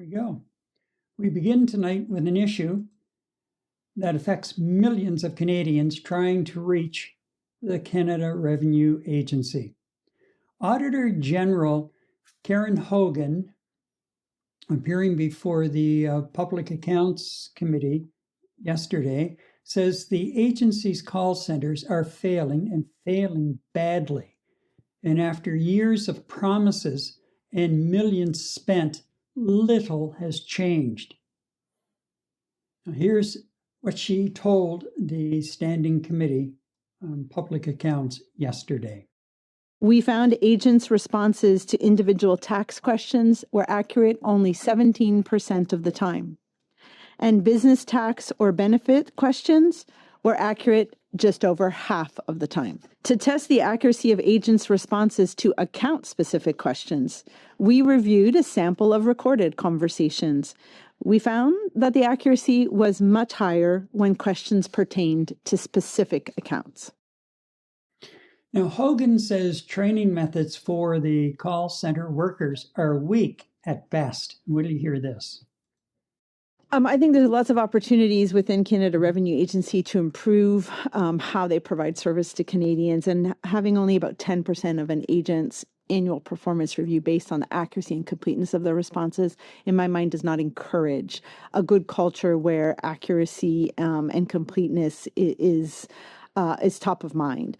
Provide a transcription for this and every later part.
we go. We begin tonight with an issue that affects millions of Canadians trying to reach the Canada Revenue Agency. Auditor-General Karen Hogan, appearing before the Public Accounts Committee yesterday, says the agency's call centers are failing and failing badly. And after years of promises and millions spent, little has changed. Now, here's what she told the Standing Committee on Public Accounts yesterday. We found agents' responses to individual tax questions were accurate only 17% of the time. And business tax or benefit questions were accurate just over half of the time. To test the accuracy of agents' responses to account-specific questions, we reviewed a sample of recorded conversations. We found that the accuracy was much higher when questions pertained to specific accounts. Now, Hogan says training methods for the call center workers are weak at best. Will you hear this? I think there's lots of opportunities within Canada Revenue Agency to improve how they provide service to Canadians, and having only about 10% of an agent's annual performance review based on the accuracy and completeness of their responses, in my mind, does not encourage a good culture where accuracy and completeness is top of mind.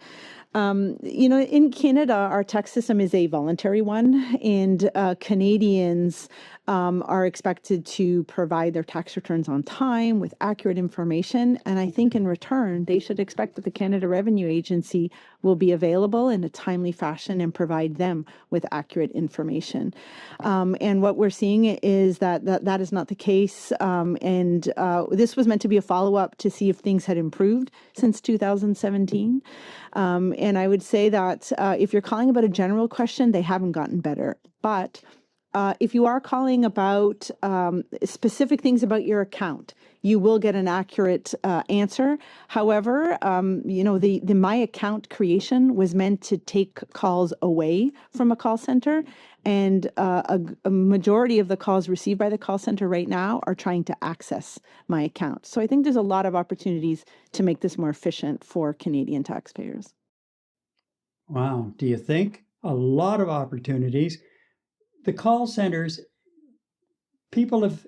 In Canada, our tax system is a voluntary one, and Canadians are expected to provide their tax returns on time with accurate information. And I think in return, they should expect that the Canada Revenue Agency will be available in a timely fashion and provide them with accurate information. And what we're seeing is that is not the case. This was meant to be a follow-up to see if things had improved since 2017. And I would say that if you're calling about a general question, they haven't gotten better. But if you are calling about specific things about your account, you will get an accurate answer. However, the My Account creation was meant to take calls away from a call center. And a majority of the calls received by the call center right now are trying to access My Account. So I think there's a lot of opportunities to make this more efficient for Canadian taxpayers. Wow. Do you think? A lot of opportunities. The call centers, people have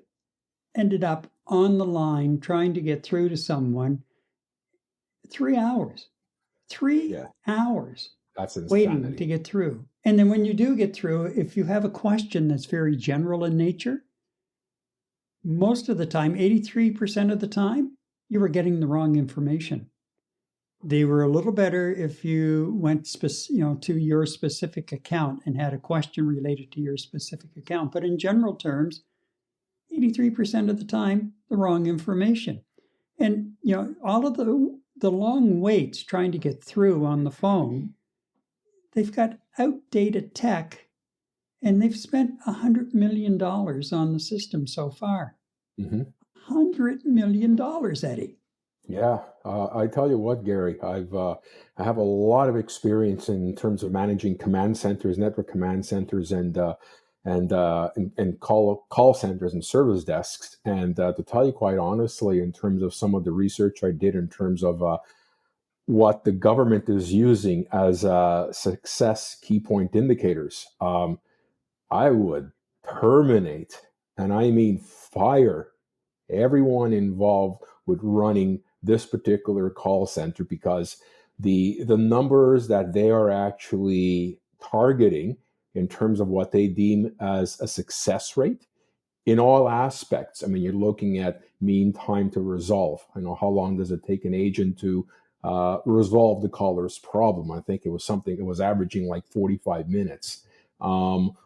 ended up on the line trying to get through to someone 3 hours. 3 hours. That's insanity. Waiting to get through. And then when you do get through, if you have a question that's very general in nature, most of the time, 83% of the time, you were getting the wrong information. They were a little better if you went to your specific account and had a question related to your specific account. But in general terms, 83% of the time, the wrong information. And all of the long waits trying to get through on the phone, they've got outdated tech, and they've spent $100 million on the system so far. Mm-hmm. $100 million, Eddie. Yeah, I tell you what, Gary, I have a lot of experience in terms of managing command centers, network command centers, and call centers and service desks. And to tell you quite honestly, in terms of some of the research I did in terms of what the government is using as success key point indicators, I would terminate, and I mean fire, everyone involved with running this particular call center, because the numbers that they are actually targeting in terms of what they deem as a success rate in all aspects. I mean, you're looking at mean time to resolve. How long does it take an agent to resolve the caller's problem? I think it was averaging like 45 minutes.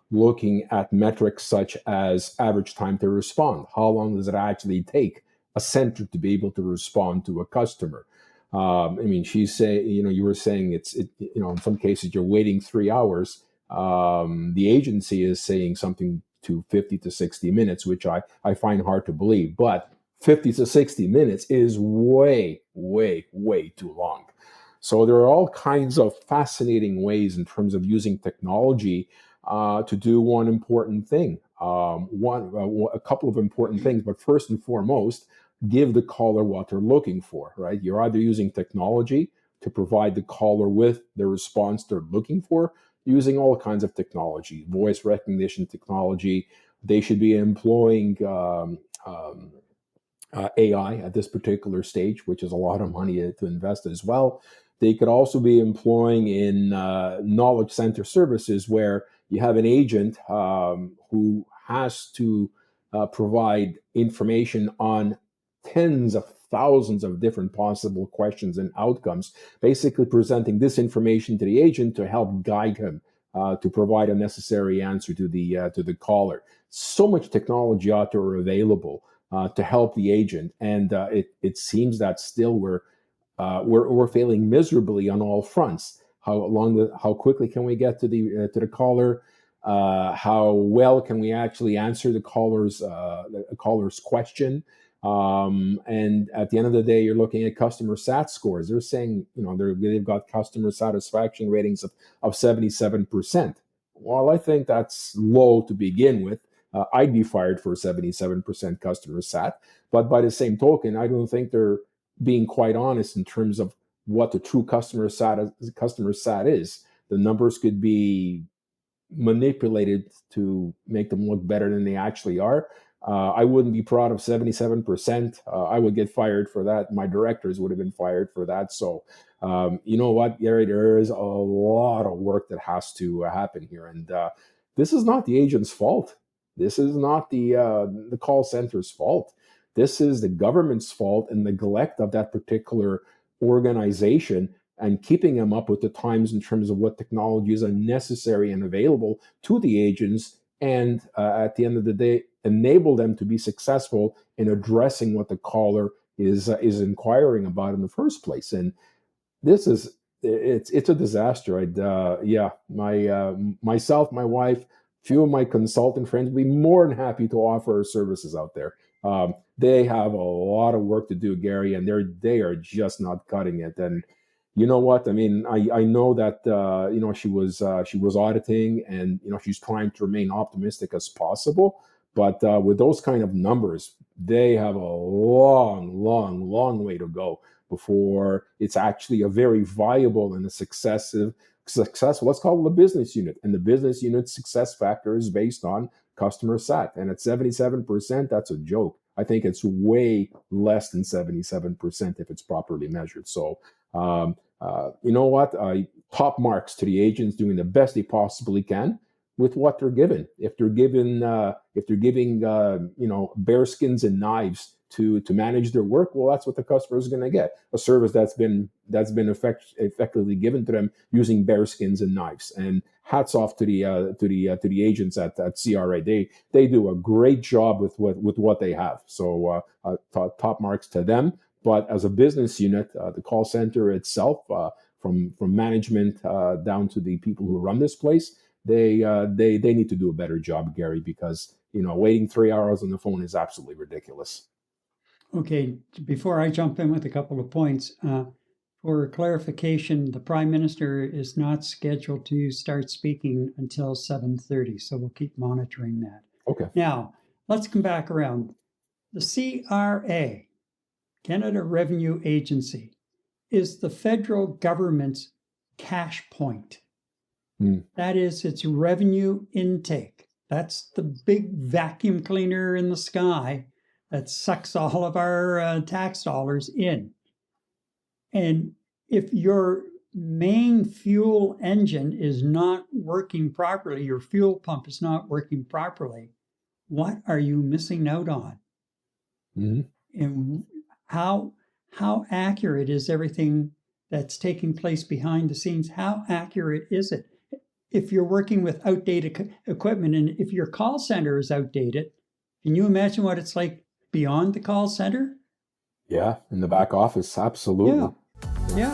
Looking at metrics such as average time to respond. How long does it actually take a center to be able to respond to a customer? She's saying, you were saying in some cases you're waiting 3 hours. The agency is saying something to 50 to 60 minutes, which I find hard to believe. But 50 to 60 minutes is way, way, way too long. So there are all kinds of fascinating ways in terms of using technology to do one important thing. A couple of important things, but first and foremost, give the caller what they're looking for, right? You're either using technology to provide the caller with the response they're looking for, using all kinds of technology, voice recognition technology. They should be employing AI at this particular stage, which is a lot of money to invest as well. They could also be employing in knowledge center services where you have an agent who has to provide information on tens of thousands of different possible questions and outcomes, basically presenting this information to the agent to help guide him to provide a necessary answer to the caller. So much technology out there available to help the agent, and it seems that still we're failing miserably on all fronts. How quickly can we get to the caller? How well can we actually answer the caller's question? And at the end of the day, you're looking at customer sat scores. They're saying, they've got customer satisfaction ratings of 77%. Well, I think that's low to begin with. I'd be fired for 77% customer sat. But by the same token, I don't think they're being quite honest in terms of what the true customer sat is. The numbers could be manipulated to make them look better than they actually are. I wouldn't be proud of 77%. I would get fired for that. My directors would have been fired for that. So, you know what, Gary, there is a lot of work that has to happen here. And this is not the agent's fault. This is not the call center's fault. This is the government's fault and neglect of that particular organization and keeping them up with the times in terms of what technologies are necessary and available to the agents, and at the end of the day, enable them to be successful in addressing what the caller is inquiring about in the first place. And this is it's a disaster. Myself, my wife, few of my consultant friends would be more than happy to offer our services out there. They have a lot of work to do, Gary, and they are just not cutting it. And you know what? I mean, I know that she was auditing, and she's trying to remain optimistic as possible. But with those kind of numbers, they have a long way to go before it's actually a very viable and a successful. Let's call it a business unit, and the business unit success factor is based on customer sat. And at 77%, that's a joke. I think it's way less than 77% if it's properly measured. So. You know what? Top marks to the agents doing the best they possibly can with what they're given. If they're giving bearskins and knives to manage their work, well, that's what the customer is going to get. A service that's been effectively given to them using bearskins and knives. And hats off to the agents at CRA. They do a great job with what they have. So top marks to them. But as a business unit, the call center itself, from management down to the people who run this place, they need to do a better job, Gary, because waiting 3 hours on the phone is absolutely ridiculous. Okay, before I jump in with a couple of points, for clarification, the Prime Minister is not scheduled to start speaking until 7:30, so we'll keep monitoring that. Okay. Now, let's come back around. The CRA, Canada Revenue Agency, is the federal government's cash point. That is its revenue intake. That's the big vacuum cleaner in the sky that sucks all of our tax dollars in. And if your main fuel engine is not working properly, your fuel pump is not working properly, what are you missing out on? Mm-hmm. And how accurate is everything that's taking place behind the scenes? How accurate is it? If you're working with outdated equipment, and if your call center is outdated, can you imagine what it's like beyond the call center? Yeah, in the back office, absolutely. Yeah.